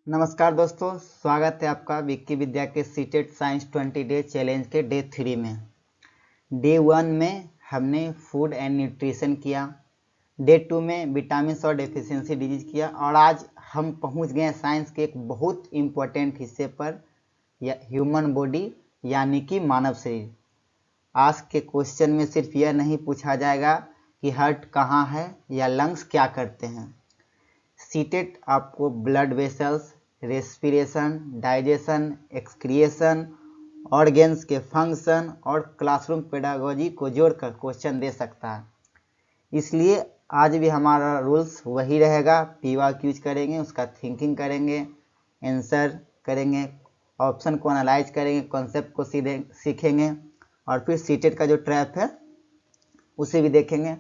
नमस्कार दोस्तों, स्वागत है आपका विक्की विद्या के सीटेट साइंस 20 डे चैलेंज के डे 3 में। डे 1 में हमने फूड एंड न्यूट्रिशन किया, डे 2 में विटामिन और डेफिशिएंसी डिजीज किया और आज हम पहुंच गए साइंस के एक बहुत इम्पोर्टेंट हिस्से पर, ह्यूमन बॉडी यानी कि मानव शरीर। आज के क्वेश्चन में सिर्फ यह नहीं पूछा जाएगा कि हार्ट कहाँ है या लंग्स क्या करते हैं। सीटेट आपको blood vessels, respiration, digestion, excretion, organs के फंक्शन और क्लासरूम पेडागोजी को जोड़कर क्वेश्चन दे सकता है। इसलिए आज भी हमारा रूल्स वही रहेगा। पीवाक्यूज करेंगे, उसका थिंकिंग करेंगे, आंसर करेंगे, ऑप्शन को एनालाइज करेंगे, कॉन्सेप्ट को सीखेंगे और फिर सीटेट का जो ट्रैप है उसे भी देखेंगे।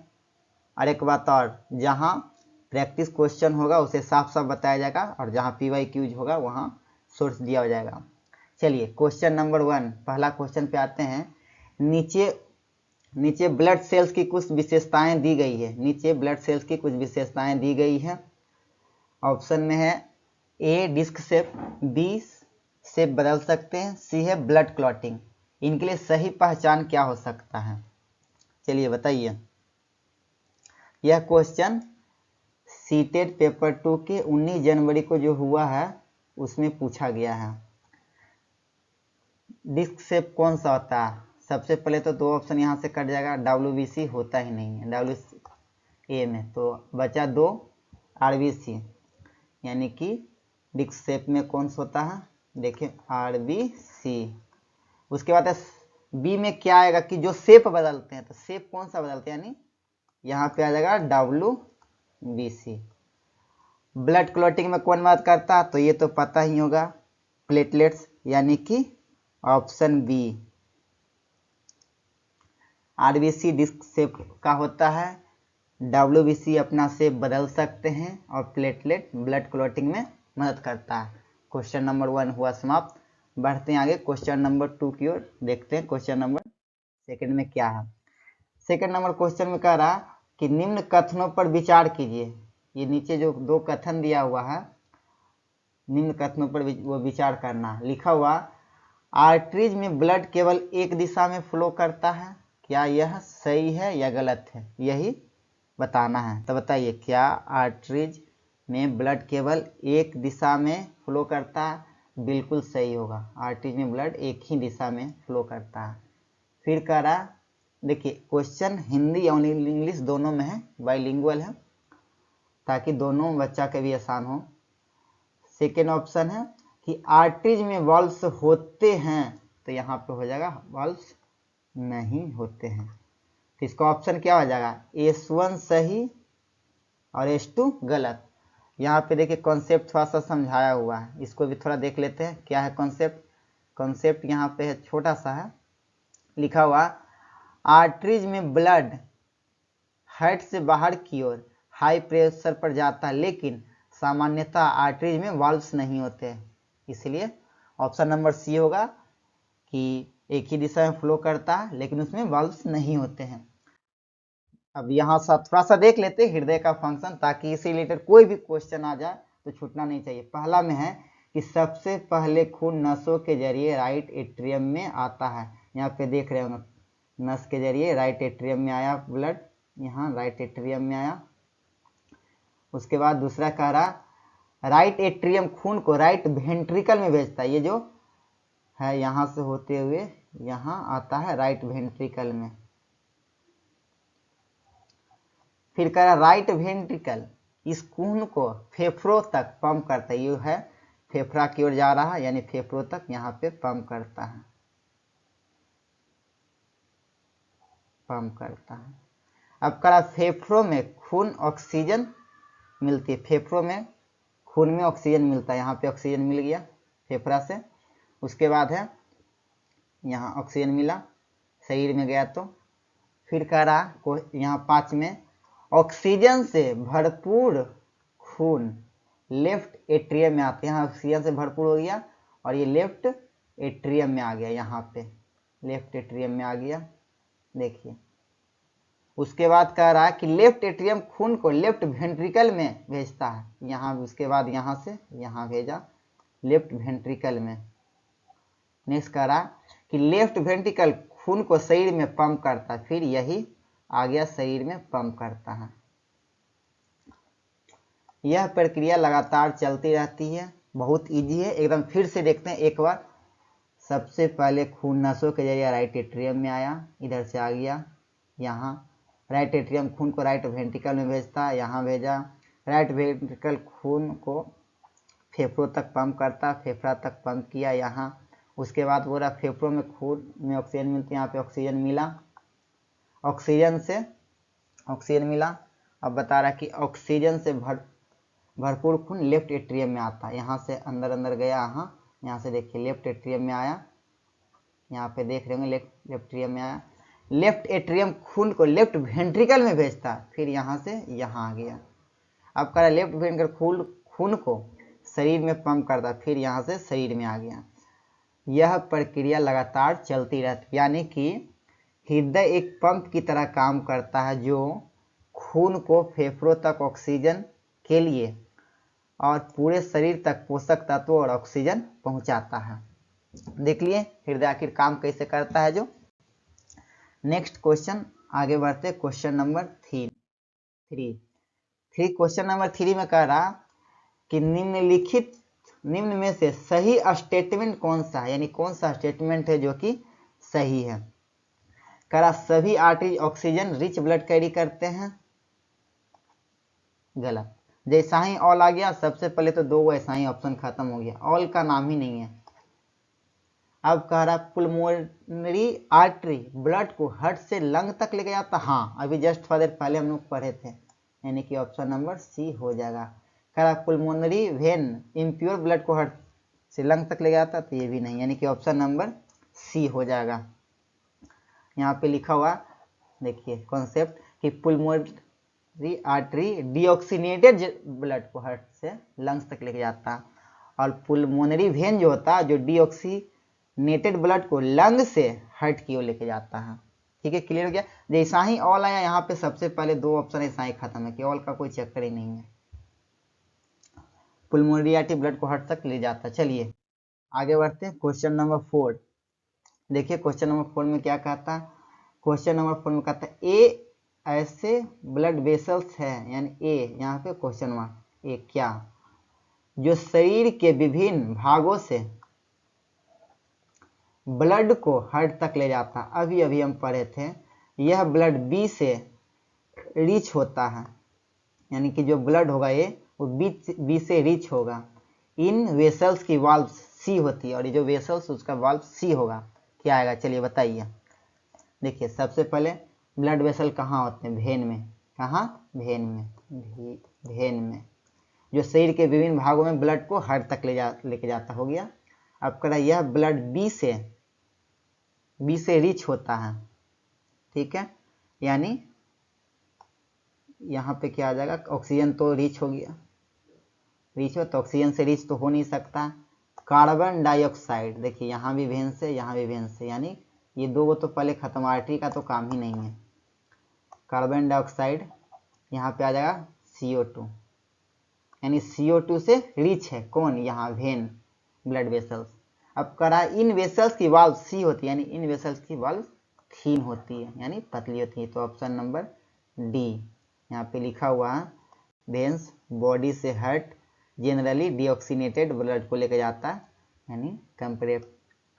और एक बात और, जहाँ प्रैक्टिस क्वेश्चन होगा उसे साफ साफ बताया जाएगा और जहाँ पीवाक्यूज होगा वहाँ सोर्स दिया हो जाएगा। चलिए क्वेश्चन नंबर 1, पहला क्वेश्चन पे आते हैं। नीचे ब्लड सेल्स की कुछ विशेषताएं दी गई है। नीचे ब्लड सेल्स की कुछ विशेषताएं दी गई है। ऑप्शन में है ए डिस्क शेप, बी शेप बदल सकते हैं, सी है ब्लड क्लॉटिंग। इनके लिए सही पहचान क्या हो सकता है, चलिए बताइए। यह क्वेश्चन सीटेट पेपर 2 के 19 जनवरी को जो हुआ है उसमें पूछा गया है। डिस्क शेप कौन सा होता है? सबसे पहले तो 2 ऑप्शन यहाँ से कट जाएगा, WBC होता ही नहीं है WA में, तो बचा 2 RBC, यानी कि डिस्क शेप में कौन सा होता है, देखिए RBC। उसके बाद बी में क्या आएगा कि जो शेप बदलते हैं, तो शेप कौन सा बदलते हैं, यानी यहाँ पे आ जाएगा WBC। ब्लड क्लॉटिंग में कौन बात करता है, तो ये तो पता ही होगा, प्लेटलेट्स, यानी कि option B. RBC disc shape का होता है, WBC अपना शेप बदल सकते हैं और प्लेटलेट ब्लड क्लॉटिंग में मदद करता है। क्वेश्चन नंबर 1 हुआ समाप्त। बढ़ते हैं आगे क्वेश्चन नंबर 2 की ओर, देखते हैं क्वेश्चन नंबर 2 में क्या है। सेकंड नंबर क्वेश्चन में कह रहा कि निम्न कथनों पर विचार कीजिए। ये नीचे जो 2 कथन दिया हुआ है, निम्न कथनों पर वो विचार करना। लिखा हुआ आर्टरीज में ब्लड केवल एक दिशा में फ्लो करता है, क्या यह सही है या गलत है, यही बताना है। तो बताइए, क्या आर्टरीज में ब्लड केवल एक दिशा में फ्लो करता है? बिल्कुल सही होगा, आर्टरीज में ब्लड एक ही दिशा में फ्लो करता है। फिर कह रहा, देखिए क्वेश्चन हिंदी और इंग्लिश दोनों में है, बाइलिंगुअल है, ताकि दोनों बच्चा के भी आसान हो। सेकेंड ऑप्शन है कि आर्टरीज में वाल्व्स होते हैं, तो यहाँ पे हो जाएगा वाल्व्स नहीं होते हैं। तो इसका ऑप्शन क्या हो जाएगा, S1 सही और S2 गलत। यहाँ पे देखिए कॉन्सेप्ट थोड़ा सा समझाया हुआ है, इसको भी थोड़ा देख लेते हैं क्या है कॉन्सेप्ट। कॉन्सेप्ट यहाँ पे है, छोटा सा है, लिखा हुआ आर्टरीज में ब्लड हार्ट से बाहर की ओर हाई प्रेशर पर जाता है, लेकिन सामान्यतः आर्टरीज में वाल्व्स नहीं होते हैं। इसलिए ऑप्शन नंबर सी होगा कि एक ही दिशा में फ्लो करता है लेकिन उसमें वाल्व्स नहीं होते हैं। अब यहाँ थोड़ा सा देख लेते हैं हृदय का फंक्शन, ताकि इसी रिलेटेड कोई भी क्वेश्चन आ जाए तो छूटना नहीं चाहिए। पहला में है कि सबसे पहले खून नसों के जरिए राइट एट्रियम में आता है। यहाँ पे देख रहे होंगे, नस के जरिए राइट एट्रियम में आया ब्लड, यहाँ राइट एट्रियम में आया। उसके बाद दूसरा कह रहा राइट एट्रियम खून को राइट वेंट्रिकल में भेजता है, ये जो है यहाँ से होते हुए यहाँ आता है राइट वेंट्रिकल में। फिर कह रहा राइट वेंट्रिकल इस खून को फेफड़ों तक पंप करता है, ये है फेफड़ा की ओर जा रहा है, यानी फेफड़ों तक यहाँ पे पंप करता है, पंप करता है। अब कह रहा फेफड़ों में खून ऑक्सीजन मिलती है, फेफड़ों में खून में ऑक्सीजन मिलता है, यहाँ पे ऑक्सीजन मिल गया फेफड़ा से। उसके बाद है यहाँ ऑक्सीजन मिला, शरीर में गया तो। फिर कह रहा यहाँ 5 में ऑक्सीजन से भरपूर खून लेफ्ट एट्रियम में आता है, यहाँ ऑक्सीजन से भरपूर हो गया और ये लेफ्ट एट्रियम में आ गया, यहाँ पे लेफ्ट एट्रियम में आ गया। देखिए उसके बाद कह रहा है कि लेफ्ट एट्रियम खून को लेफ्ट वेंट्रिकल में भेजता है, यहाँ उसके बाद यहाँ से यहाँ भेजा लेफ्ट वेंट्रिकल में। नेक्स्ट कह रहा कि लेफ्ट वेंट्रिकल खून को शरीर में पंप करता है, फिर यही आ गया शरीर में पंप करता है। यह प्रक्रिया लगातार चलती रहती है, बहुत इजी है एकदम। फिर से देखते हैं एक बार। सबसे पहले खून नसों के जरिए राइट एट्रियम में आया, इधर से आ गया यहाँ। राइट एट्रियम खून को राइट वेंट्रिकल में भेजता है, यहाँ भेजा। राइट वेंट्रिकल खून को फेफड़ों तक पंप करता, फेफड़ा तक पंप किया यहाँ। उसके बाद बोला फेफड़ों में खून में ऑक्सीजन मिलती है, यहाँ पे ऑक्सीजन मिला, ऑक्सीजन मिला। अब बता रहा कि ऑक्सीजन से भरपूर खून लेफ्ट एट्रियम में आता है, यहाँ से अंदर अंदर गया, यहाँ से देखिए लेफ्ट एट्रियम में आया, यहाँ पे देख रहे होंगे लेफ्ट एट्रियम में आया। लेफ्ट एट्रियम खून को लेफ्ट वेंट्रिकल में भेजता है, फिर यहाँ से यहाँ आ गया। अब कह रहा लेफ्ट वेंट्रिकल खून को शरीर में पंप करता, फिर यहाँ से शरीर में आ गया। यह प्रक्रिया लगातार चलती रहती, यानी कि हृदय एक पंप की तरह काम करता है जो खून को फेफड़ों तक ऑक्सीजन के लिए और पूरे शरीर तक पोषक तत्व और ऑक्सीजन पहुंचाता है। देख लिए हृदय आखिर काम कैसे करता है जो। नेक्स्ट क्वेश्चन आगे बढ़ते, question number three. Question number 3 में कह रहा कि निम्न में से सही स्टेटमेंट कौन सा है, यानी कौन सा स्टेटमेंट है जो कि सही है। कह रहा सभी artery oxygen rich blood carry करते हैं, गलत। जैसा ही ऑल आ गया सबसे पहले तो दो वैसा ही ऑप्शन खत्म हो गया, ऑल का नाम ही नहीं है। अब कह रहा पुल्मोनरी आर्टरी ब्लड को हार्ट से लंग तक लेके जाता, हाँ अभी जस्ट थोड़ा देर पहले हम लोग पढ़े थे, यानी कि ऑप्शन नंबर सी हो जाएगा। कह रहा पुल्मोनरी वेन इम्प्योर ब्लड को हार्ट से लंग तक ले जाता, तो ये भी नहीं, यानी कि ऑप्शन नंबर सी हो जाएगा। यहाँ पे लिखा हुआ देखिए कॉन्सेप्ट कि पुल्मोनरी आर्टरी डीऑक्सीनेटेड ब्लड को हार्ट से लंग्स तक लेके जाता है, और पुल्मोनरी वेन जो होता है जो डीऑक्सीनेटेड ब्लड को लंग से हार्ट की ओर लेके जाता है। ठीक है, क्लियर हो गया। जैसा ही ऑल आया यहाँ पे सबसे पहले दो ऑप्शन ऐसा ही खत्म है कि ऑल का कोई चक्कर ही नहीं है, पुल्मोनरी आर्टरी ब्लड को हार्ट तक ले जाता है। चलिए आगे बढ़ते हैं, क्वेश्चन नंबर 4 देखिए। क्वेश्चन नंबर 4 में क्या कहता है, क्वेश्चन नंबर 4 में कहता है ए ऐसे ब्लड वेसल्स है, यानी ए यहाँ पे क्वेश्चन मार्क ए क्या, जो शरीर के विभिन्न भागों से ब्लड को हार्ट तक ले जाता। अभी अभी हम पढ़े थे, यह ब्लड बी से रिच होता है, यानी कि जो ब्लड होगा ये वो बी से रिच होगा। इन वेसल्स की वाल्व सी होती है, और ये जो वेसल्स उसका वाल्व सी होगा, क्या आएगा चलिए बताइए। देखिए सबसे पहले ब्लड वेसल कहाँ होते हैं, वेन में, कहाँ, वेन में, वेन में, जो शरीर के विभिन्न भागों में ब्लड को हार्ट तक लेके जाता हो गया। अब कह रहा यह ब्लड बी से रिच होता है, ठीक है, यानी यहाँ पे क्या आ जाएगा, ऑक्सीजन तो रिच हो गया, रिच हो तो ऑक्सीजन से रिच तो हो नहीं सकता। कार्बन डाइऑक्साइड देखिए यहाँ भी वेन से यहाँ भी वेन से, यानी ये दो तो पहले खत्म, आर्टरी का तो काम ही नहीं है। कार्बन डाइऑक्साइड यहाँ पे आ जाएगा CO2, यानी CO2 से रिच है कौन, यहाँ वेन ब्लड वेसल्स। अब करा इन वेसल्स की वाल्व सी होती है, यानी इन वेसल्स की वाल्व थीन होती है, यानी पतली होती है, तो ऑप्शन नंबर डी यहाँ पे लिखा हुआ है। वेन्स बॉडी से हार्ट जनरली डीऑक्सीनेटेड ब्लड को लेकर जाता है, यानी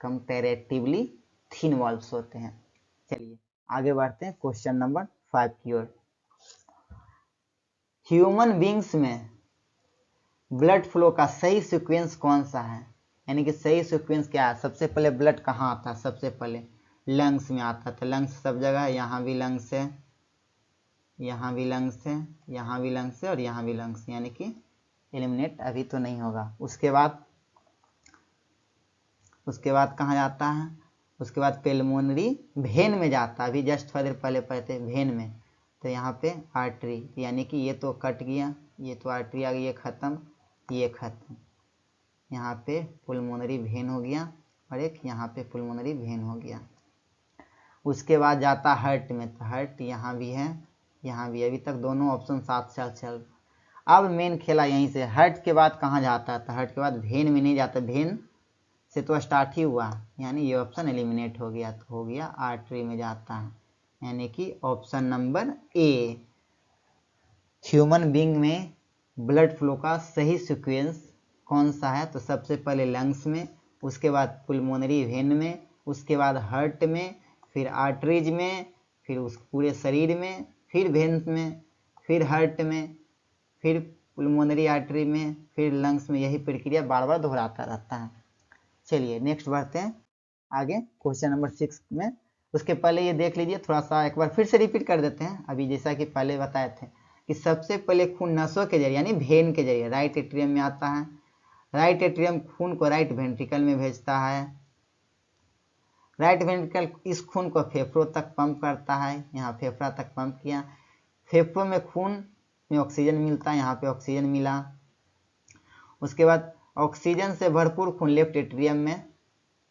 कंपेरेटिवली थीन वाल्व्स होते हैं। चलिए आगे बढ़ते हैं क्वेश्चन नंबर 5 की ओर। ह्यूमन बींग्स में ब्लड फ्लो का सही सीक्वेंस कौन सा है, यानी कि सही सीक्वेंस क्या है। सबसे पहले ब्लड कहाँ आता है, सबसे पहले लंग्स में आता है, तो लंग्स सब जगह है, यहाँ भी लंग्स है, यहाँ भी लंग्स है, यहाँ भी लंग्स है, और यहाँ भी लंग्स, यानी कि एलिमिनेट अभी तो नहीं होगा। उसके बाद कहाँ जाता है, उसके बाद पेल्मोनरी वेन में जाता है, अभी जस्ट थोड़ी देर पहले पढ़ते वेन में, तो यहाँ पे आर्टरी, यानी कि ये तो कट गया, ये तो आर्टरी आ गई, ये खत्म, ये खत्म, यहाँ पे पुल्मोनरी वेन हो गया, और एक यहाँ पे पुल्मोनरी वेन हो गया। उसके बाद जाता हर्ट में, तो हर्ट यहाँ भी है, यहाँ भी। अभी तक दोनों ऑप्शन साथ चल। अब मेन खेला यहीं से। हर्ट के बाद कहाँ जाता है, तो हर्ट के बाद वेन में नहीं जाता, वेन से तो स्टार्ट ही हुआ, यानी ये ऑप्शन एलिमिनेट हो गया, तो हो गया आर्टरी में जाता है, यानी कि option number A. Human being में ब्लड फ्लो का सही सीक्वेंस कौन सा है, तो सबसे पहले लंग्स में, उसके बाद पुल्मोनरी वेन में, उसके बाद हार्ट में, फिर आर्टरीज में, फिर उस पूरे शरीर में, फिर वेन्स में, फिर हार्ट में, फिर पुल्मोनरी आर्टरी में, फिर लंग्स में। यही प्रक्रिया बार बार दोहराता रहता है। चलिए नेक्स्ट बढ़ते हैं आगे क्वेश्चन नंबर 6 में। उसके पहले ये देख लीजिए, थोड़ा सा एक बार फिर से रिपीट कर देते हैं। अभी जैसा कि पहले बताए थे कि सबसे पहले खून नसों के जरिए यानी वेन के जरिए राइट एट्रियम में आता है। राइट एट्रियम खून को राइट वेंट्रिकल में भेजता है। राइट वेंट्रिकल इस खून को फेफड़ों तक पंप करता है, यहाँ फेफड़ा तक पंप किया। फेफड़ों में खून में ऑक्सीजन मिलता है, यहाँ पे ऑक्सीजन मिला। उसके बाद ऑक्सीजन से भरपूर खून लेफ्ट एट्रियम में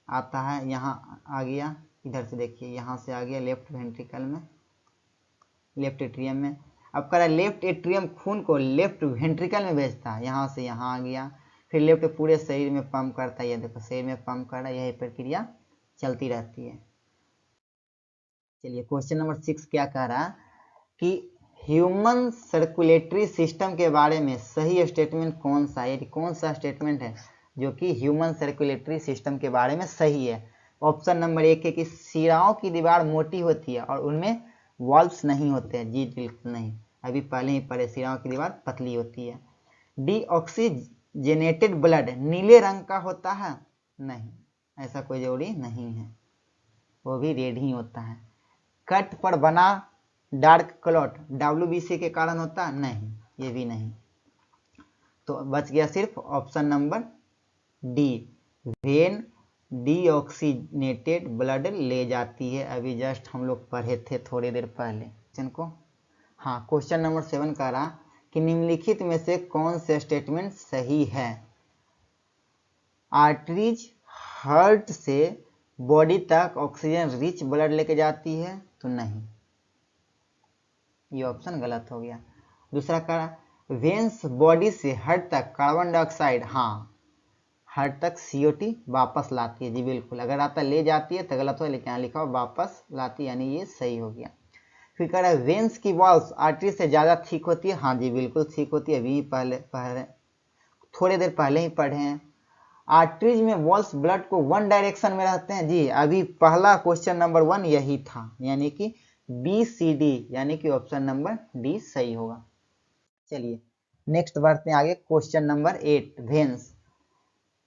आता है, यहाँ आ गया, इधर से देखिए यहाँ से आ गया लेफ्ट वेंट्रिकल में, लेफ्ट एट्रियम में। अब कह रहा है लेफ्ट एट्रियम खून को लेफ्ट वेंट्रिकल में भेजता है, यहाँ से यहाँ आ गया। फिर लेफ्ट पूरे शरीर में पंप करता है, ये देखो शरीर में पंप कर रहा है, यही प्रक्रिया चलती रहती है। चलिए क्वेश्चन नंबर 6 क्या कह रहा है कि ह्यूमन सर्कुलेटरी सिस्टम के बारे में सही स्टेटमेंट कौन सा है, कौन सा स्टेटमेंट है जो कि ह्यूमन सर्कुलेटरी सिस्टम के बारे में सही है। ऑप्शन नंबर 1 है कि शिराओं की दीवार मोटी होती है और उनमें वॉल्व्स नहीं होते हैं। जी बिल्कुल नहीं, अभी पहले ही पढ़े, शिराओं की दीवार पतली होती है। डी ऑक्सीजनेटेड ब्लड नीले रंग का होता है, नहीं, ऐसा कोई जरूरी नहीं है, वो भी रेड ही होता है। कट पर बना डार्क क्लॉट WBC के कारण होता है, नहीं, ये भी नहीं। तो बच गया सिर्फ option number D, when deoxygenated blood ले जाती है। अभी जस्ट हम लोग पढ़े थे थोड़ी देर पहले क्वेश्चन को। हाँ, क्वेश्चन नंबर 7 कह रहा कि निम्नलिखित में से कौन से स्टेटमेंट सही है। आर्टरीज हार्ट से बॉडी तक ऑक्सीजन रिच ब्लड लेके जाती है, तो नहीं, ये ऑप्शन गलत हो गया। दूसरा कह वेन्स बॉडी से हार्ट तक कार्बन डाइऑक्साइड, हाँ, हार्ट तक CO2 वापस लाती है, जी बिल्कुल। अगर आता ले जाती है तो गलत हो, लेकिन यहाँ लिखा हो वापस लाती, यानी ये सही हो गया। फिर कह रहा है वेन्स की वॉल्स आर्टरी से ज़्यादा थिक होती है, हाँ जी बिल्कुल थिक होती है, अभी पहले थोड़ी देर पहले ही पढ़े हैं। आर्टरीज में वॉल्स ब्लड को वन डायरेक्शन में रहते हैं, जी अभी पहला क्वेश्चन नंबर 1 यही था, यानी कि BCD, यानी कि ऑप्शन नंबर डी सही होगा। चलिए नेक्स्ट बढ़ते हैं आगे question number 8 veins.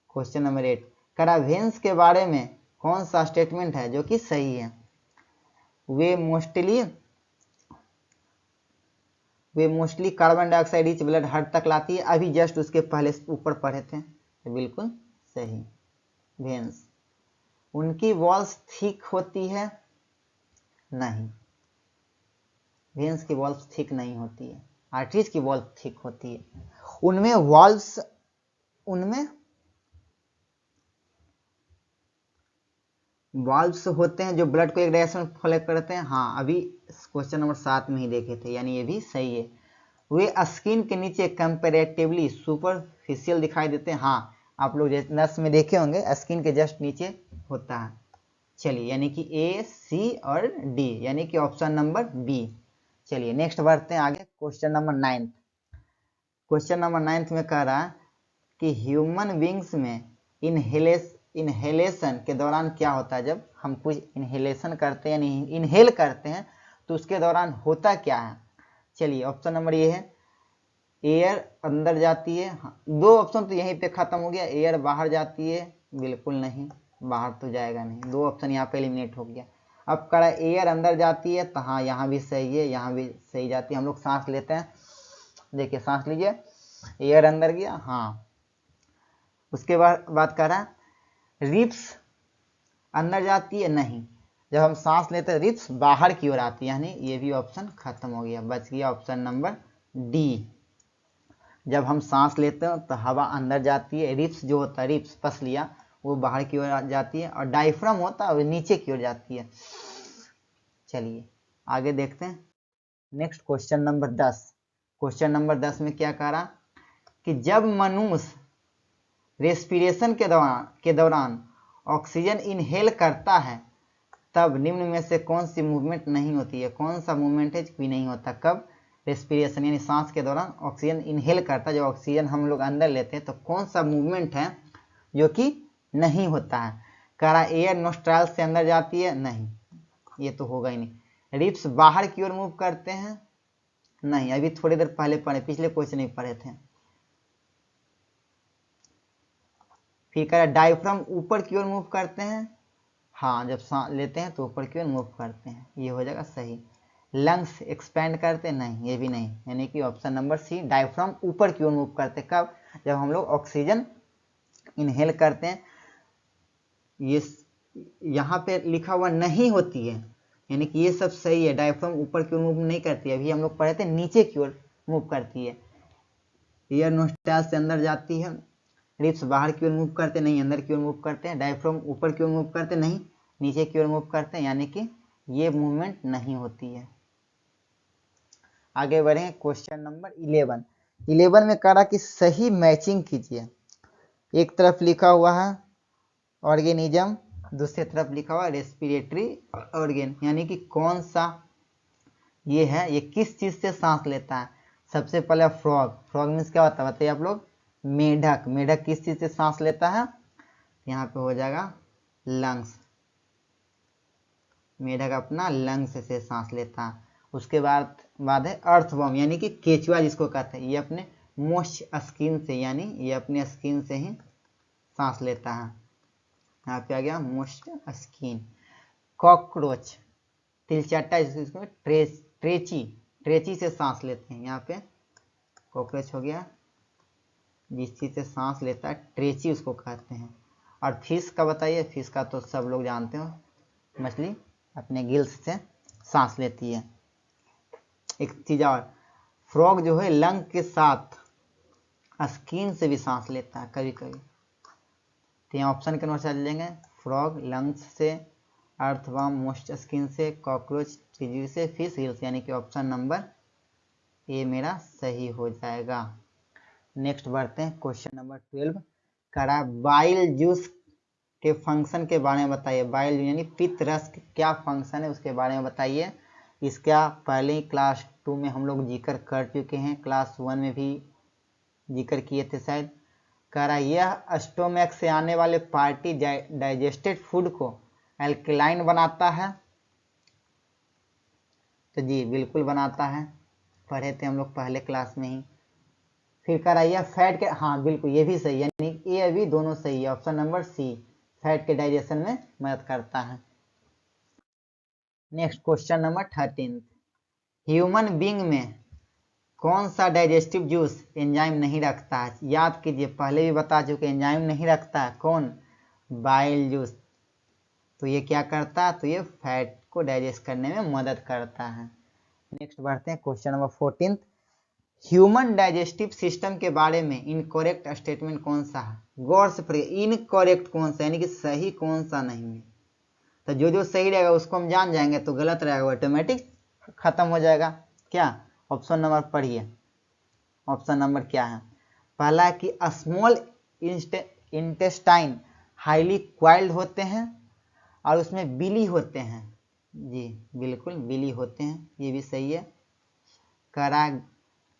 Question number 8 करा वेन्स के बारे में कौन सा स्टेटमेंट है जो कि सही है। वे mostly carbon dioxide rich blood heart तक लाती है, अभी जस्ट उसके पहले ऊपर पढ़े थे, तो बिल्कुल सही। वेन्स उनकी वॉल्स थिक होती है, नहीं, वेन्स की वॉल्स थिक नहीं होती है, आर्टरीज की वॉल्व थिक होती है। उनमें वाल्व्स होते हैं जो ब्लड को एक डायरेक्शन में फ्लो करते हैं, हाँ, अभी क्वेश्चन नंबर 7 में ही देखे थे, यानी ये भी सही है। वे स्किन के नीचे कंपैरेटिवली सुपरफिशियल दिखाई देते हैं, हाँ, आप लोग नस में देखे होंगे स्किन के जस्ट नीचे होता है। चलिए यानी कि A, C और D, यानी कि ऑप्शन नंबर B। चलिए नेक्स्ट बढ़ते हैं आगे क्वेश्चन नंबर 9। क्वेश्चन नंबर 9 में कह रहा है कि ह्यूमन बींग्स में इनहेलेशन के दौरान क्या होता है। जब हम कुछ इनहेलेशन करते हैं यानी इनहेल करते हैं तो उसके दौरान होता क्या है। चलिए ऑप्शन नंबर ये है, एयर अंदर जाती है, हाँ, 2 ऑप्शन तो यहीं पे खत्म हो गया। एयर बाहर जाती है, बिल्कुल नहीं, बाहर तो जाएगा नहीं, 2 ऑप्शन यहाँ पे एलिमिनेट हो गया। अब कह रहा है एयर अंदर जाती है, तो हाँ यहाँ भी सही है, यहाँ भी सही जाती है। हम लोग सांस लेते हैं, देखिए सांस लीजिए, एयर अंदर गया, हाँ। उसके बाद कह रहा है रिप्स अंदर जाती है, नहीं, जब हम सांस लेते हैं रिप्स बाहर की ओर आती है, यानी ये भी ऑप्शन खत्म हो गया। बच गया ऑप्शन नंबर डी, जब हम सांस लेते हैं तो हवा अंदर जाती है, रिप्स जो होता है, रिप्स पसलियाँ, वो बाहर की ओर जाती है, और डायफ्राम होता है वो नीचे की ओर जाती है। चलिए आगे देखते हैं। Next question number 10। Question number 10 में क्या कह रहा कि जब मनुष्य रेस्पिरेशन के दौरान ऑक्सीजन इनहेल करता है तब निम्न में से कौन सी मूवमेंट नहीं होती है। कौन सा मूवमेंट है भी नहीं होता कब रेस्पिरेशन यानी सांस के दौरान ऑक्सीजन इनहेल करता है, जो ऑक्सीजन हम लोग अंदर लेते हैं, तो कौन सा मूवमेंट है जो कि नहीं होता है। कह रहा एयर नोस्ट्रल से अंदर जाती है, नहीं ये तो होगा ही नहीं। रिप्स बाहर की ओर मूव करते हैं, नहीं अभी थोड़ी देर पहले पढ़े, पिछले क्वेश्चन में पढ़े थे। फिर कह रहा डायफ्राम ऊपर की ओर मूव करते हैं, हाँ जब सांस लेते हैं तो ऊपर की ओर मूव करते हैं, ये हो जाएगा सही। लंग्स एक्सपेंड करते, नहीं ये भी नहीं, यानी कि ऑप्शन नंबर सी डायफ्राम ऊपर की ओर मूव करते कब, जब हम लोग ऑक्सीजन इनहेल करते हैं। ये यहाँ पे लिखा हुआ नहीं होती है, यानी कि ये सब सही है। डायफ्राम ऊपर की ओर मूव नहीं करती है, अभी हम लोग पढ़े थे नीचे की ओर मूव करती है। एयर नोस्ट्रल से अंदर जाती है, रिप्स बाहर की ओर मूव करते, नहीं अंदर की ओर मूव करते हैं। डायफ्राम ऊपर की ओर मूव करते, नहीं नीचे की ओर मूव करते हैं, यानी कि ये मूवमेंट नहीं होती है। आगे बढ़ेंगे क्वेश्चन नंबर 11। 11 में कह रहा कि सही मैचिंग कीजिए। एक तरफ लिखा हुआ है ऑर्गेनिज्म, दूसरी तरफ लिखा हुआ रेस्पिरेटरी ऑर्गेन, यानी कि कौन सा ये है, ये किस चीज से सांस लेता है। सबसे पहले फ्रॉग, फ्रॉग मीन्स क्या होता है बताइए आप लोग, मेढक। मेढक किस चीज से सांस लेता है, यहाँ पे हो जाएगा लंग्स, मेढक अपना लंग्स से सांस लेता है। उसके बाद है अर्थवर्म, यानी कि केचुआ जिसको कहते हैं, ये अपने मोस्ट स्किन से, यानी ये अपने स्किन से ही सांस लेता है। यहाँ पे आ गया मोस्ट स्किन। कॉकरोच, तिलचट्टा जिसको ट्रेची से सांस लेते हैं, यहाँ पे कॉकरोच हो गया, जिस चीज से सांस लेता है ट्रेची उसको कहते हैं। और फिश का बताइए, फिश का तो सब लोग जानते हो, मछली अपने गिल्स से सांस लेती है। एक चीज और, फ्रॉग जो है लंग के साथ स्किन से भी सांस लेता है कभी कभी, तो यहाँ ऑप्शन के अनुसार चलेंगे। फ्रॉग लंग्स से, अर्थवर्म मोस्ट स्किन से, कॉकरोच ट्रेची से, फिश गिल्स, यानी कि ऑप्शन नंबर ए मेरा सही हो जाएगा। नेक्स्ट बढ़ते हैं क्वेश्चन नंबर 12। करा बाइल जूस के फंक्शन के बारे में बताइए। बाइल यानी पित्त रस क्या फंक्शन है उसके बारे में बताइए। इसका पहले ही क्लास 2 में हम लोग जिक्र कर चुके हैं, क्लास 1 में भी जिक्र किए थे शायद। कह रहा यह स्टोमैक से आने वाले पार्टी डाइजेस्टेड फूड को एल्कलाइन बनाता है, तो जी बिल्कुल बनाता है, पढ़े थे हम लोग पहले क्लास में ही। फिर कह रहा यह फैट के, हाँ बिल्कुल ये भी सही है, यानी ये भी दोनों सही है, ऑप्शन नंबर सी फैट के डाइजेशन में मदद करता है। Next question number 13। Human being में कौन सा डाइजेस्टिव जूस एंजाइम नहीं रखता है। याद कीजिए पहले भी बता चुके, एंजाइम नहीं रखता है कौन, बाइल जूस। तो ये क्या करता है, तो ये फैट को डाइजेस्ट करने में मदद करता है। नेक्स्ट बढ़ते हैं question number 14। Human digestive system के बारे में इनकरेक्ट स्टेटमेंट कौन सा है। गौर से पढ़िए, इनकरेक्ट कौन सा यानी कि सही कौन सा नहीं है। तो जो सही रहेगा उसको हम जान जाएंगे, तो गलत रहेगा ऑटोमेटिक खत्म हो जाएगा। क्या ऑप्शन नंबर पढ़िए, ऑप्शन नंबर क्या है। पहला कि स्मॉल इंटेस्टाइन हाईली क्वाइल्ड होते हैं और उसमें बिली होते हैं, जी बिल्कुल बिली होते हैं, ये भी सही है। करा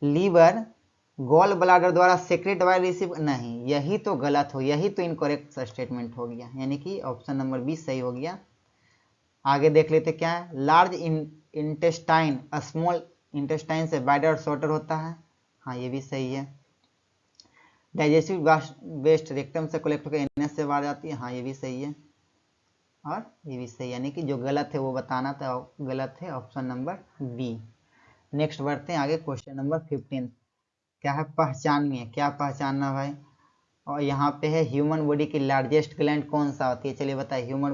लीवर गॉल ब्लाडर द्वारा सेक्रेट बाइल रिसीव, नहीं यही तो गलत हो, यही तो इनकरेक्ट स्टेटमेंट हो गया, यानी कि ऑप्शन नंबर बी सही हो गया। आगे देख लेते क्या है। लार्ज इंटेस्टाइन स्मॉल इंटेस्टाइन से वाइडर और शॉर्टर होता है, हाँ ये भी सही है। डाइजेस्टिव वेस्ट रेक्टम से कलेक्ट होकर एनएस से बाहर जाती है, हाँ ये भी सही है, और ये भी सही, यानी कि जो गलत है वो बताना था, गलत है ऑप्शन नंबर बी। नेक्स्ट बढ़ते हैं आगे क्वेश्चन नंबर 15। क्या है, पहचानिए, क्या पहचानना भाई। और यहाँ पे है ह्यूमन बॉडी की लार्जेस्ट ग्लैंड कौन सा होती है, चलिए बताइए ह्यूमन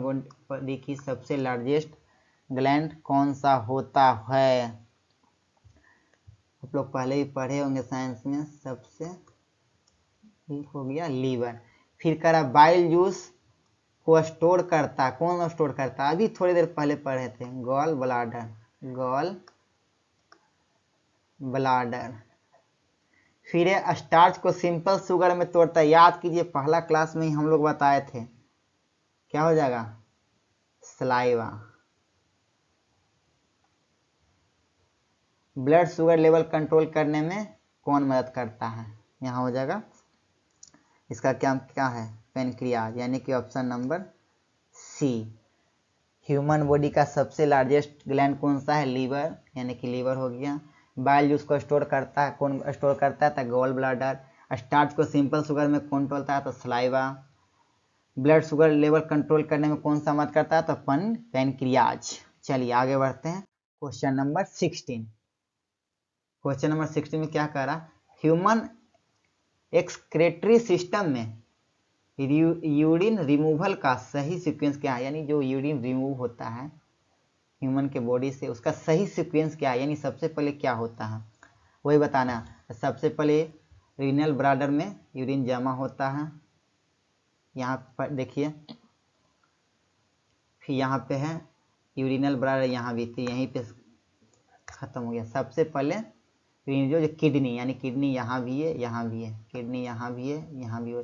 बॉडी की सबसे लार्जेस्ट ग्लैंड कौन सा होता है। आप लोग पहले ही पढ़े होंगे साइंस में, सबसे हो गया लीवर। फिर करा बाइल जूस को स्टोर करता है। कौन स्टोर करता है? अभी थोड़ी देर पहले पढ़े थे, गॉल ब्लाडर। Gall bladder. फिर है स्टार्च को सिंपल शुगर में तोड़ता है। याद कीजिए पहला क्लास में ही हम लोग बताए थे, क्या हो जाएगा? Saliva. Blood sugar level control करने में कौन मदद करता है? यहाँ हो जाएगा, इसका क्या क्या है? पेनक्रियाज, यानी कि option number C. Human body का सबसे लार्जेस्ट ग्लैंड कौन सा है? लीवर, यानी कि लीवर हो गया। बाइल जूस को स्टोर करता है, कौन स्टोर करता है? तो गॉल ब्लाडर। स्टार्च को सिंपल शुगर में कौन तोड़ता है? तो saliva. Blood sugar level control करने में कौन सा मदद करता है? तो पेनक्रियाज। चलिए आगे बढ़ते हैं। Question number 16। क्वेश्चन नंबर 16 में क्या कह रहा? ह्यूमन एक्सक्रेटरी सिस्टम में यूरिन रिमूवल का सही सीक्वेंस क्या है? यानी जो यूरिन रिमूव होता है ह्यूमन के बॉडी से, उसका सही सीक्वेंस क्या है? यानी सबसे पहले क्या होता है वही बताना। सबसे पहले रीनल ब्लाडर में यूरिन जमा होता है, यहाँ पर देखिए, फिर यहाँ पे है यूरिनल ब्लाडर, यहाँ भी थी, यहीं पे खत्म हो गया। सबसे पहले जो किडनी, यानी किडनी यहाँ भी है, यहाँ भी है, किडनी यहाँ भी है, यहाँ भी है।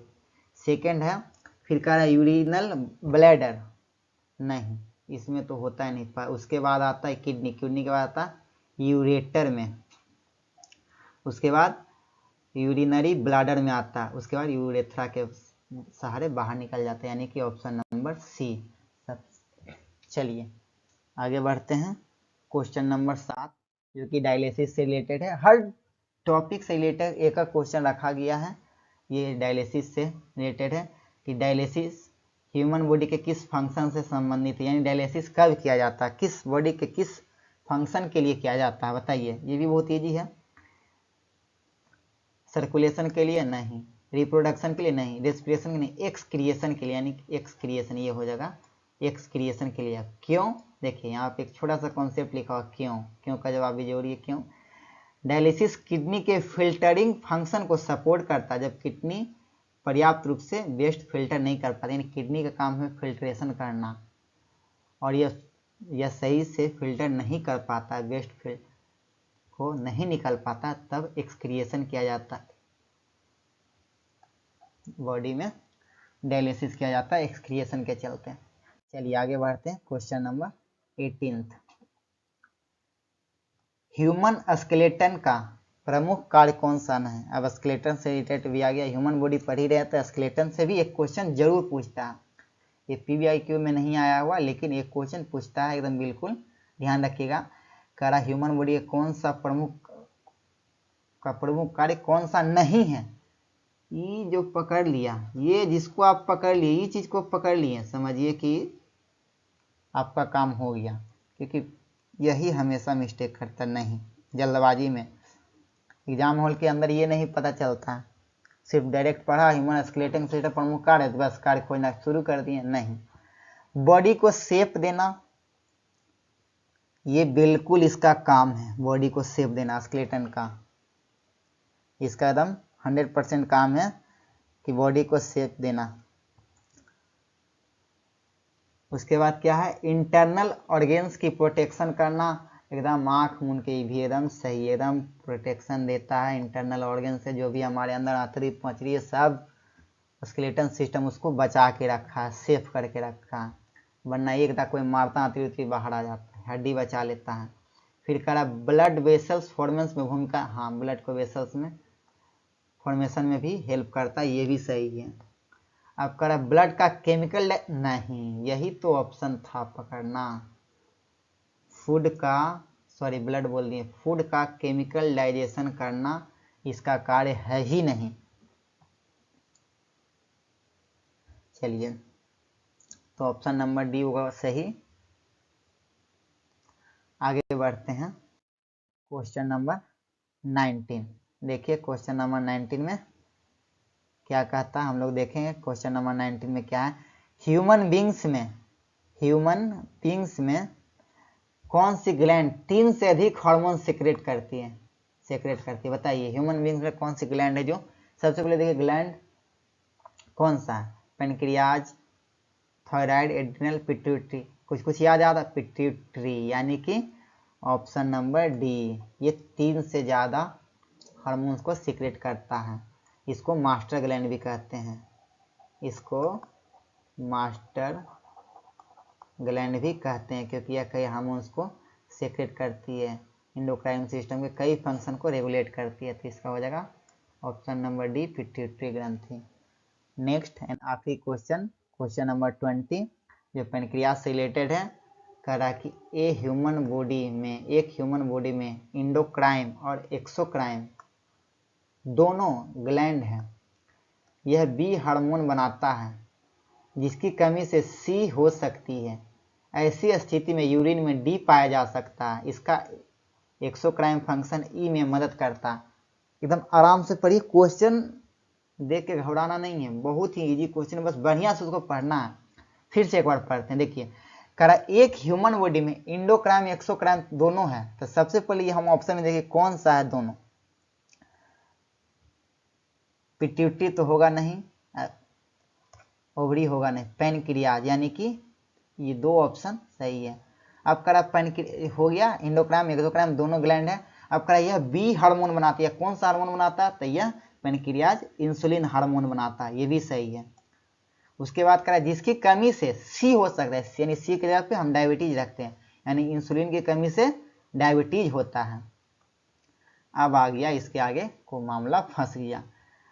सेकेंड है, फिर कह रहा है यूरिनल ब्लैडर, नहीं इसमें तो होता है नहीं। उसके बाद आता है किडनी, किडनी के बाद आता है यूरेटर में, उसके बाद यूरिनरी ब्लाडर में आता है, उसके बाद यूरेथ्रा के सहारे बाहर निकल जाते हैं, यानी कि ऑप्शन नंबर सी। चलिए आगे बढ़ते हैं। क्वेश्चन नंबर 7 जो कि डायलिसिस से रिलेटेड है। हर टॉपिक से रिलेटेड एक क्वेश्चन रखा गया है, ये डायलिसिस से रिलेटेड है कि डायलिसिस ह्यूमन बॉडी के किस फंक्शन से संबंधित है, यानी डायलिसिस कब किया जाता है, किस बॉडी के किस फंक्शन के लिए किया जाता है, बताइए। ये भी बहुत ईजी है। सर्कुलेशन के लिए नहीं, रिप्रोडक्शन के लिए नहीं, रेस्पिरेशन के लिए, एक्सक्रिएशन के लिए, यानी एक्सक्रिएशन, ये हो जाएगा एक्सक्रिएशन के लिए। क्यों? देखिए यहाँ पे एक छोटा सा कॉन्सेप्ट लिखा हुआ, क्यों। क्यों का जवाब भी जरूरी है। क्यों? डायलिसिस किडनी के फिल्टरिंग फंक्शन को सपोर्ट करता है। जब किडनी पर्याप्त रूप से वेस्ट फिल्टर नहीं कर पाती, यानी किडनी का काम है फिल्ट्रेशन करना, और यह सही से फिल्टर नहीं कर पाता, वेस्ट को नहीं निकल पाता, तब एक्सक्रिएशन किया जाता है, बॉडी में डायलिसिस किया जाता है एक्सक्रिएशन के चलते। चलिए आगे बढ़ते हैं। Question number 18। ह्यूमन स्केलेटन का प्रमुख कार्य कौन सा है? अब स्केलेटन से रिलेटेड भी आ गया, ह्यूमन बॉडी पढ़ ही रहे तो स्केलेटन से भी एक क्वेश्चन जरूर पूछता है। ये PBIQ में नहीं आया हुआ, लेकिन एक क्वेश्चन पूछता है एकदम, बिल्कुल ध्यान रखिएगा। कह रहा ह्यूमन बॉडी कौन सा प्रमुख कार्य कौन सा नहीं है? ये जो पकड़ लिया, ये जिसको आप पकड़ लिए, ये चीज को पकड़ लिए, समझिए कि आपका काम हो गया, क्योंकि यही हमेशा मिस्टेक करता, नहीं जल्दबाजी में एग्जाम हॉल के अंदर ये नहीं पता चलता, सिर्फ डायरेक्ट पढ़ा ह्यूमन स्केलेटन सिस्टम प्रमुख कार्य है, तो बस कार्य खोजना शुरू कर दिए। नहीं, बॉडी को शेप देना, ये बिल्कुल इसका काम है, बॉडी को शेप देना स्केलेटन का, इसका एकदम 100% काम है कि बॉडी को शेप देना। उसके बाद क्या है? इंटरनल ऑर्गेन्स की प्रोटेक्शन करना, एकदम आँख मूंद के भी एकदम सही, एकदम प्रोटेक्शन देता है इंटरनल ऑर्गेन से, जो भी हमारे अंदर आंतरी पचरी है, सब स्केलेटन सिस्टम उसको बचा के रखा है, सेफ करके रखा है, वरना एक दा कोई मारता आंतरी बाहर आ जाता है, हड्डी बचा लेता है। फिर करा ब्लड वेसल्स फॉर्मेशन में भूमिका, हाँ ब्लड को वेसल्स में फॉर्मेशन में भी हेल्प करता है, ये भी सही है। अब करा ब्लड का केमिकल, नहीं यही तो ऑप्शन था पकड़ना, फूड का, सॉरी ब्लड बोल दिए, फूड का केमिकल डाइजेशन करना इसका कार्य है ही नहीं। चलिए तो ऑप्शन नंबर डी होगा सही। आगे बढ़ते हैं। क्वेश्चन नंबर 19 देखिए, क्वेश्चन नंबर 19 में क्या कहता है हम लोग देखेंगे। क्वेश्चन नंबर 19 में क्या है? ह्यूमन बींग्स में कौन सी ग्लैंड 3 से अधिक हार्मोन सेक्रेट करती है? बताइए ह्यूमन बींग्स में कौन सी ग्लैंड है जो सबसे पहले देखिए, ग्लैंड कौन सा है? Pancreas, thyroid, adrenal, pituitary. कुछ कुछ याद आता, पिट्यूटरी यानी कि ऑप्शन नंबर डी, ये 3 से ज़्यादा हार्मोन्स को सीक्रेट करता है। इसको मास्टर ग्लैंड भी कहते हैं, इसको मास्टर ग्लैंड भी कहते हैं, क्योंकि यह कई हार्मोन्स को सीक्रेट करती है, एंडोक्राइन सिस्टम के कई फंक्शन को रेगुलेट करती है। तो इसका हो जाएगा ऑप्शन नंबर डी, पिट्यूटरी ग्रंथि। नेक्स्ट एंड आखिरी क्वेश्चन, क्वेश्चन नंबर 20, जो पेनक्रियास से रिलेटेड है। कह रहा कि एक ह्यूमन बॉडी में इंडोक्राइन और एक्सोक्राइन दोनों ग्लैंड हैं। यह बी हार्मोन बनाता है जिसकी कमी से सी हो सकती है। ऐसी स्थिति में यूरिन में डी पाया जा सकता है। इसका एक्सोक्राइन फंक्शन ई में मदद करता है। एकदम आराम से पढ़िए, क्वेश्चन देख के घबराना नहीं है, बहुत ही इजी क्वेश्चन, बस बढ़िया से उसको पढ़ना है। फिर से एक बार पढ़ते हैं, देखिए कह रहा एक ह्यूमन बॉडी में इंडोक्राइन एक्सोक्राइन दोनों है। तो सबसे पहले हम ऑप्शन में देखिए कौन सा है दोनों। पिट्यूटरी तो होगा नहीं, ओवरी होगा नहीं, पेनक्रियाज, यानी कि ये 2 ऑप्शन सही है। अब कह रहा पेनक्रियाज हो गया, इंडोक्राइन एक्सोक्राइन दोनों ग्लैंड है। अब कह रहा यह बी हार्मोन बनाती है। कौन सा हार्मोन बनाता है? तो यह पेनक्रियाज इंसुलिन हार्मोन बनाता है, ये भी सही है। उसके बाद कह रहा जिसकी कमी से सी हो सकता है, यानी सी के जगह पे हम डायबिटीज रखते हैं, यानी इंसुलिन की कमी से डायबिटीज होता है। अब आ गया इसके आगे को मामला फंस गया।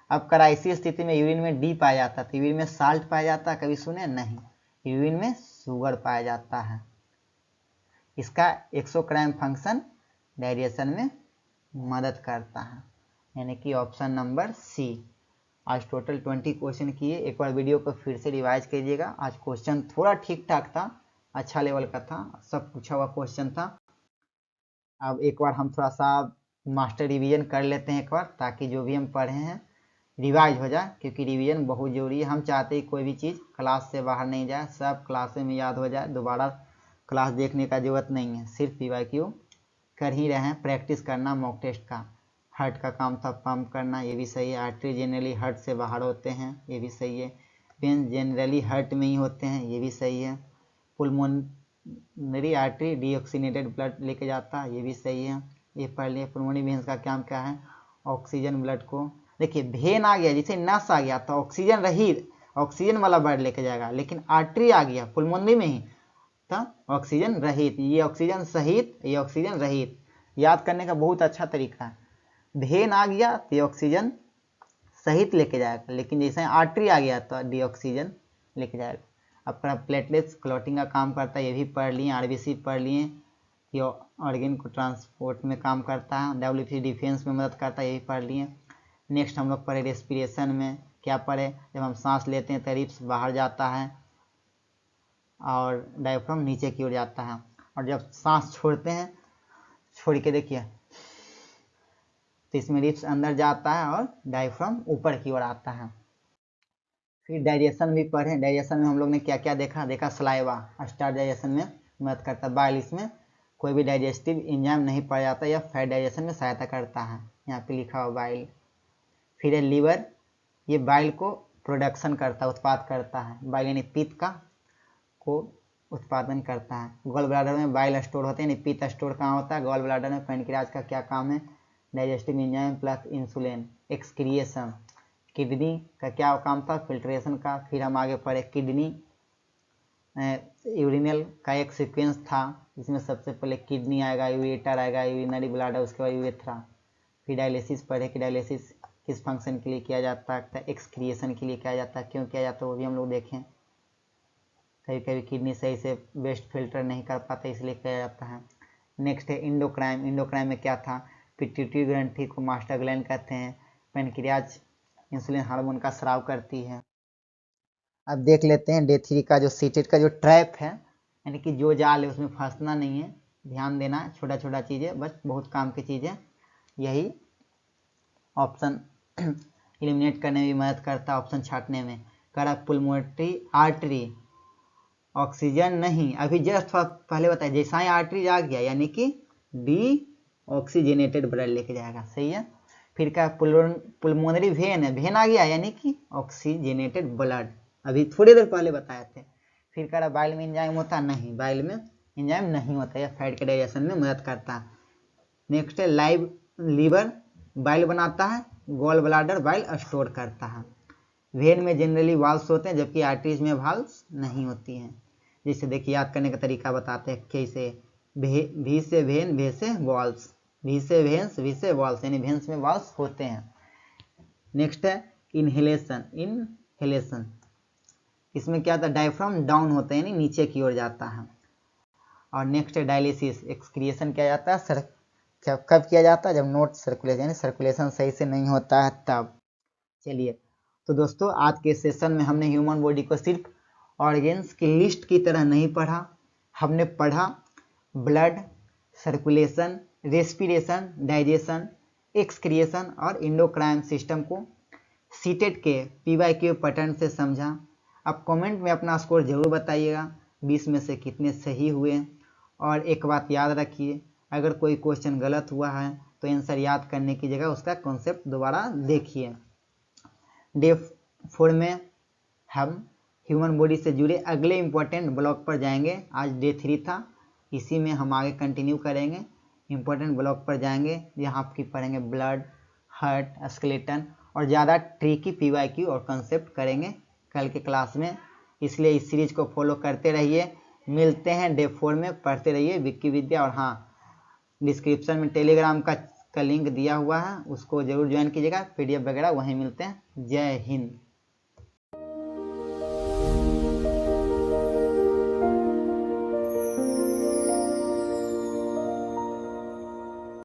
अब कह रहा ऐसी स्थिति में यूरिन में डी पाया जाता है। तो यूरिन में साल्ट पाया जाता है, कभी सुने? नहीं, यूरिन में शुगर पाया जाता है। इसका एक्सोक्राइन फंक्शन डाइजेशन में मदद करता है, यानी कि ऑप्शन नंबर सी। आज टोटल 20 क्वेश्चन किए। एक बार वीडियो को फिर से रिवाइज कीजिएगा। आज क्वेश्चन थोड़ा ठीक ठाक था, अच्छा लेवल का था, सब पूछा हुआ क्वेश्चन था। अब एक बार हम थोड़ा सा मास्टर रिवीजन कर लेते हैं एक बार, ताकि जो भी हम पढ़े हैं रिवाइज हो जाए, क्योंकि रिवीजन बहुत जरूरी है। हम चाहते हैं कोई भी चीज़ क्लास से बाहर नहीं जाए, सब क्लास में याद हो जाए, दोबारा क्लास देखने का जरूरत नहीं है। सिर्फ PYQ कर ही रहे हैं, प्रैक्टिस करना मॉक टेस्ट का। हार्ट का काम था पंप करना, ये भी सही है। आर्टरी जनरली हार्ट से बाहर होते हैं, ये भी सही है। वेंस जनरली हार्ट में ही होते हैं, ये भी सही है। पुलमोनरी आर्टरी डीऑक्सीनेटेड ब्लड लेके जाता है, ये भी सही है। ये पढ़ लिया। पुलमोनरी वेंस का काम क्या है? ऑक्सीजन ब्लड को, देखिए भेन आ गया, जैसे नस आ गया तो ऑक्सीजन रहित, ऑक्सीजन वाला ब्लड लेके जाएगा, लेकिन आर्टरी आ गया पुलमोनरी में ही तो ऑक्सीजन रहित। ये ऑक्सीजन सहित, ये ऑक्सीजन रहित। याद करने का बहुत अच्छा तरीका है। भेन आ गया तो ऑक्सीजन सहित लेके जाएगा, लेकिन जैसे आर्टरी आ गया तो डीऑक्सीजन लेके जाएगा। अपना प्लेटलेट्स क्लॉटिंग का काम करता है, ये भी पढ़ लिए। RBC पढ़ लिए, ये ऑर्गेन को ट्रांसपोर्ट में काम करता है। WBC डिफेंस में मदद करता है, ये भी पढ़ लिए। नेक्स्ट हम लोग पढ़े रेस्पिरेशन में क्या पढ़े? जब हम सांस लेते हैं तो रिब्स बाहर जाता है और डायफ्राम नीचे की ओर जाता है, और जब सांस छोड़ते हैं, छोड़ के देखिए तो इसमें रिब्स अंदर जाता है और डायफ्राम ऊपर की ओर आता है। फिर डाइजेशन भी पढ़े। डाइजेशन में हम लोग ने क्या क्या देखा सलाइवा स्टार्च डाइजेशन में मदद करता है। बाइल, इसमें कोई भी डाइजेस्टिव एंजाइम नहीं पाया जाता, या फैट डाइजेशन में सहायता करता है, यहाँ पे लिखा हुआ बाइल। फिर है लीवर, ये बाइल को प्रोडक्शन करता है, उत्पाद करता है। बाइल यानी पित्त का को उत्पादन करता है। गॉल ब्लैडर में बाइल स्टोर होते हैं, यानी पित्त स्टोर कहाँ होता है? गॉल ब्लैडर में। पेनक्रियाज का क्या काम है? Digestive enzyme plus insulin excretion. Kidney का क्या काम था? फिल्ट्रेशन का। फिर हम आगे पढ़े किडनी यूरिनल का एक सीक्वेंस था, जिसमें सबसे पहले किडनी आएगा, यूरेटर आएगा, यूरिनरी ब्लैडर, उसके बाद यूरेथ्रा। फिर डायलिसिस पढ़े कि डायलिसिस किस फंक्शन के लिए किया जाता है? एक्सक्रिएशन के लिए किया जाता है। क्यों किया जाता है वो भी हम लोग देखें। कभी कभी किडनी सही से वेस्ट फिल्टर नहीं कर पाता, इसलिए किया जाता है। नेक्स्ट है इंडोक्राइन। इंडोक्राइन में क्या था? पिट्यूटरी ग्रंथि को मास्टर ग्लैंड कहते हैं। पेनक्रियाज इंसुलिन हार्मोन का स्राव करती है। अब देख लेते हैं डे 3 का जो सीटेट का जो ट्रैप है, यानी कि जो जाल है उसमें फंसना नहीं है, ध्यान देना है। छोटा छोटा चीज़ें, बस बहुत काम की चीज़ें, यही ऑप्शन एलिमिनेट करने में भी मदद करता है, ऑप्शन छांटने में। करा पुलमोनरी आर्टरी ऑक्सीजन नहीं, अभी जस्ट पहले बताया, जैसा ही आर्टरी आ गया यानी कि डी ऑक्सीजनेटेड ब्लड लेके जाएगा, सही है। फिर क्या पुलमोनरी वेन है, वेन आ गया यानी कि ऑक्सीजनेटेड ब्लड, अभी थोड़ी देर पहले बताए थे। फिर कह रहा बाइल में एंजाइम होता है, नहीं बाइल में एंजाइम नहीं होता, यह फैट के डाइजेशन में मदद करता है। नेक्स्ट है लीवर बाइल बनाता है, गॉल ब्लाडर बाइल स्टोर करता है। वेन में जनरली वाल्व्स होते हैं जबकि आर्टरीज में वाल्व्स नहीं होती हैं। जैसे देखिए याद करने का तरीका बताते हैं कैसे, वी से वेन, वे से वाल्व्स, वी से वेन्स, वी से वाल्व्स, यानी वेन्स में वाल्व्स होते हैं। नेक्स्ट है इनहेलेशन, इसमें क्या होता है डायफ्राम डाउन होता है यानी नीचे की ओर जाता है। और नेक्स्ट है डायलिसिस, एक्सक्रिएशन किया जाता है कब किया जाता है, जब नोट सर्कुलेशन यानी सर्कुलेशन सही से नहीं होता है तब। चलिए तो दोस्तों आज के सेशन में हमने ह्यूमन बॉडी को सिर्फ ऑर्गेन्स की लिस्ट की तरह नहीं पढ़ा, हमने पढ़ा blood, circulation, respiration, digestion, excretion और एंडोक्राइन सिस्टम को सीटेट के PYQ पैटर्न से समझा। आप कमेंट में अपना स्कोर जरूर बताइएगा 20 में से कितने सही हुए। और एक बात याद रखिए, अगर कोई क्वेश्चन गलत हुआ है तो आंसर याद करने की जगह उसका कॉन्सेप्ट दोबारा देखिए। डे 4 में हम ह्यूमन बॉडी से जुड़े अगले इम्पोर्टेंट ब्लॉक पर जाएंगे। आज डे 3 था, इसी में हम आगे कंटिन्यू करेंगे, इम्पोर्टेंट ब्लॉक पर जाएंगे जहाँ आपकी पढ़ेंगे ब्लड, हार्ट, स्केलेटन और ज़्यादा ट्रिकी PYQ और कंसेप्ट करेंगे कल के क्लास में। इसलिए इस सीरीज को फॉलो करते रहिए। मिलते हैं डे 4 में, पढ़ते रहिए विकिविद्या। और हाँ, डिस्क्रिप्शन में टेलीग्राम का लिंक दिया हुआ है, उसको जरूर ज्वाइन कीजिएगा, PDF वगैरह वहीं मिलते हैं। जय हिंद।